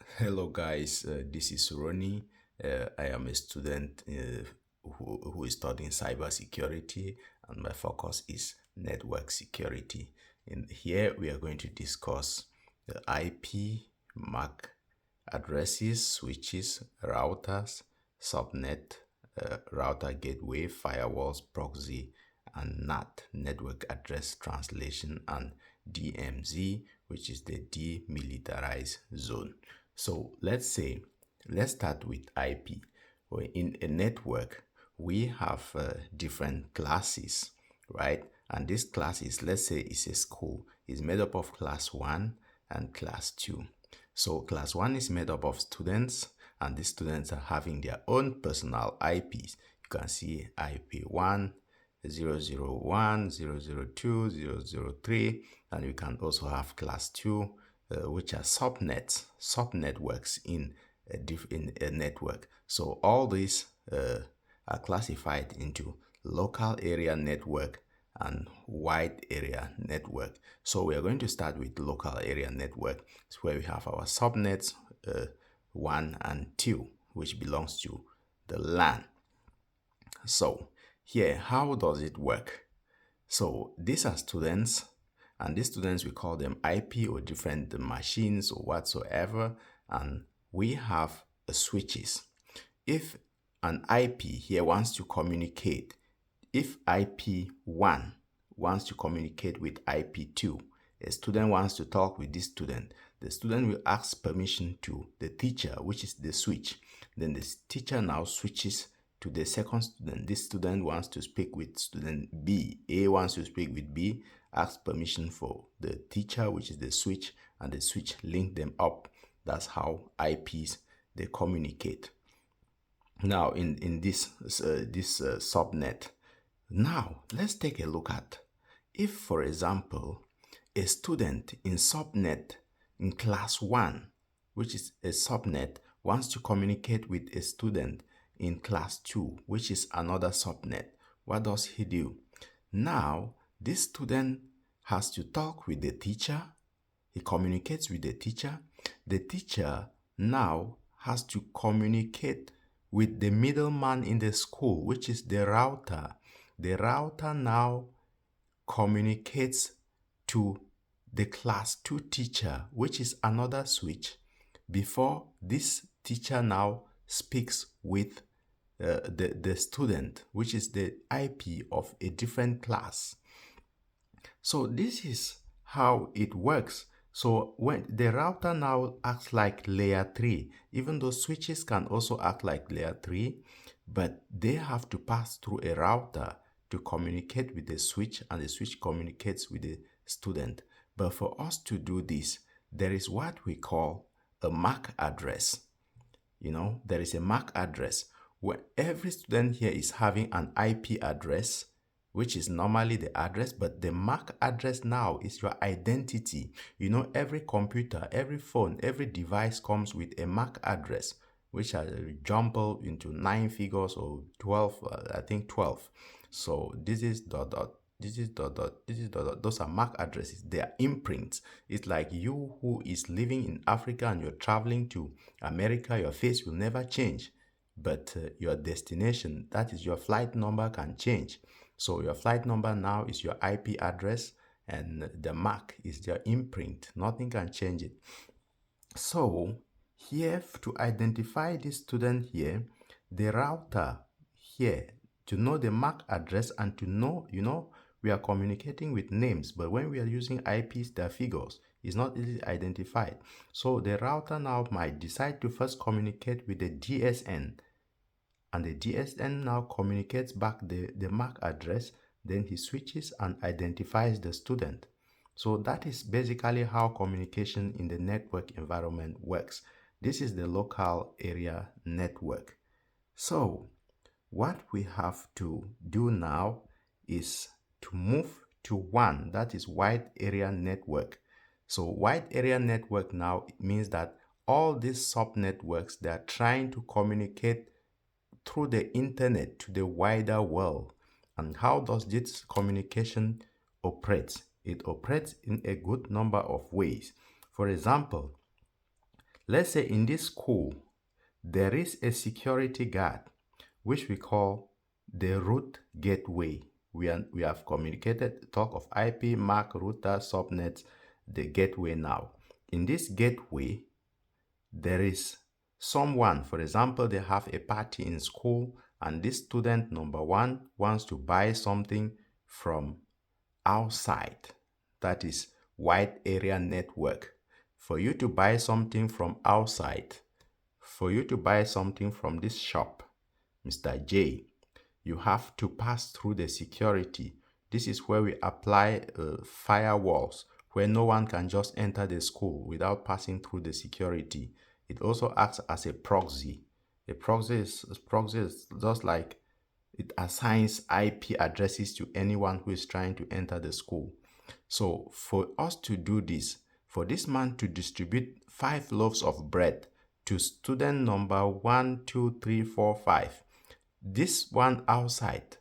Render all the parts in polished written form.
Hello guys, this is Ronnie. I am a student who is studying cybersecurity, and my focus is network security. In here we are going to discuss the IP, MAC addresses, switches, routers, subnet, router gateway, firewalls, proxy, and NAT, network address translation, and DMZ, which is the demilitarized zone. So let's start with IP. Well, in a network, we have different classes, right? And this classes, let's say it's a school, is made up of class 1 and class 2. So class 1 is made up of students, and these students are having their own personal IPs. You can see IP1, 001, 002, 003, and you can also have class 2, which are subnetworks in a network. So all these are classified into local area network and wide area network. So we are going to start with local area network. It's where we have our subnets 1 and 2, which belongs to the LAN. So here, how does it work? So these are students, and these students, we call them IP or different machines or whatsoever, and we have switches. If an IP here wants to communicate, if IP1 wants to communicate with IP2, a student wants to talk with this student, the student will ask permission to the teacher, which is the switch. Then the teacher now switches to the second student. This student wants to speak with student B. A wants to speak with B, asks permission for the teacher, which is the switch, and the switch link them up. That's how IPs they communicate. Now in this subnet, now let's take a look at, if for example a student in subnet in class 1, which is a subnet, wants to communicate with a student in class 2, which is another subnet. What does he do? Now this student has to talk with the teacher. He communicates with the teacher. The teacher now has to communicate with the middleman in the school, which is the router. The router now communicates to the class 2 teacher, which is another switch, before this teacher now speaks with the student, which is the IP of a different class. So this is how it works. So when the router now acts like layer 3, even though switches can also act like layer 3, but they have to pass through a router to communicate with the switch, and the switch communicates with the student. But for us to do this, there is what we call a MAC address. There is a MAC address where every student here is having an IP address, which is normally the address, but the MAC address now is your identity. Every computer, every phone, every device comes with a MAC address, which are jumbled into 9 figures or 12, I think 12. So this is dot dot, this is dot dot, this is dot dot. Those are MAC addresses. They are imprints. It's like you who is living in Africa and you're traveling to America, your face will never change, but your destination, that is your flight number, can change. So your flight number now is your IP address, and the MAC is your imprint. Nothing can change it. So here, to identify this student here, the router here, to know the MAC address and to know, we are communicating with names, but when we are using IPs, they're figures. It's not easily identified. So the router now might decide to first communicate with the GSN, and the GSN now communicates back the MAC address. Then he switches and identifies the student. So that is basically how communication in the network environment works. This is the local area network. So what we have to do now is to move to one, that is wide area network. So wide area network now, it means that all these subnetworks, they are trying to communicate through the internet to the wider world. And how does this communication operate? It operates in a good number of ways. For example, Let's say in this school, there is a security guard, which we call the root gateway. We have communicated, talk of IP, MAC, router, subnets, the gateway now. In this gateway, there is someone, for example, they have a party in school, and this student number one wants to buy something from outside. That is wide area network. For you to buy something from outside, for you to buy something from this shop, Mr. J, you have to pass through the security. This is where we apply firewalls, where no one can just enter the school without passing through the security. It also acts as a proxy. A proxy is just like it assigns IP addresses to anyone who is trying to enter the school. So for us to do this, for this man to distribute 5 loaves of bread to student number 1, 2, 3, 4, 5, this one outside,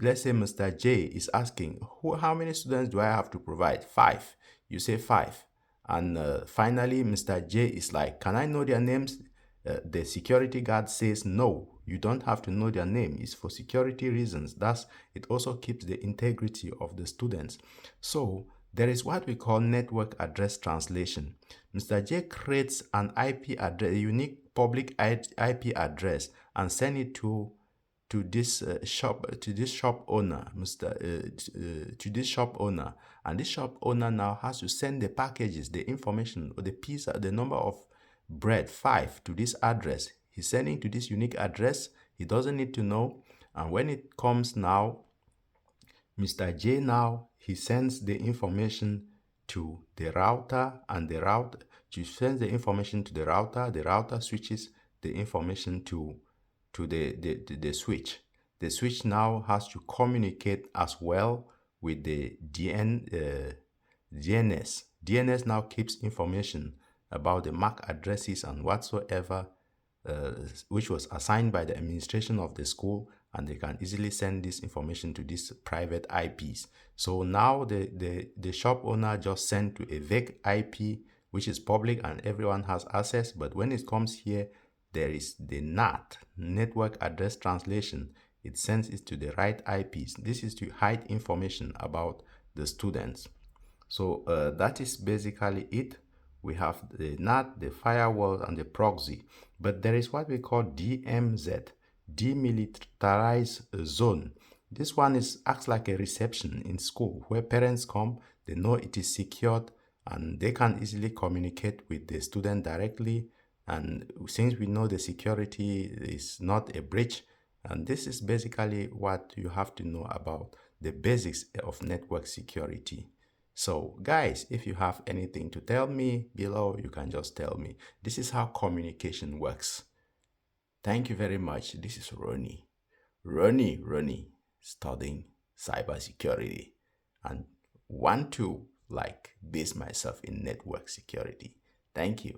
let's say Mr. J is asking, how many students do I have to provide? 5. You say 5. And finally, Mr. J is like, can I know their names? The security guard says, no, you don't have to know their name. It's for security reasons. Thus, it also keeps the integrity of the students. So there is what we call network address translation. Mr. J creates an IP address, a unique public IP address, and send it to this shop owner, to this shop owner, and this shop owner now has to send the packages, the information, or the piece, the number of bread 5 to this address. He's sending to this unique address. He doesn't need to know, and when it comes now, Mr. J now he sends the information to the router, and the router sends the information to the router. The router switches the information to the switch. The switch now has to communicate as well with the DNS. DNS now keeps information about the MAC addresses and whatsoever which was assigned by the administration of the school, and they can easily send this information to these private IPs. So now the shop owner just sent to a vague IP which is public and everyone has access, but when it comes here, there is the NAT, network address translation. It sends it to the right IPs. This is to hide information about the students. So that is basically it. We have the NAT, the firewall, and the proxy. But there is what we call DMZ, demilitarized zone. This one acts like a reception in school where parents come, they know it is secured, and they can easily communicate with the student directly. And since we know the security is not a breach, and this is basically what you have to know about the basics of network security. So guys, if you have anything to tell me below, you can just tell me. This is how communication works. Thank you very much. This is Ronnie, studying cybersecurity and want to base myself in network security. Thank you.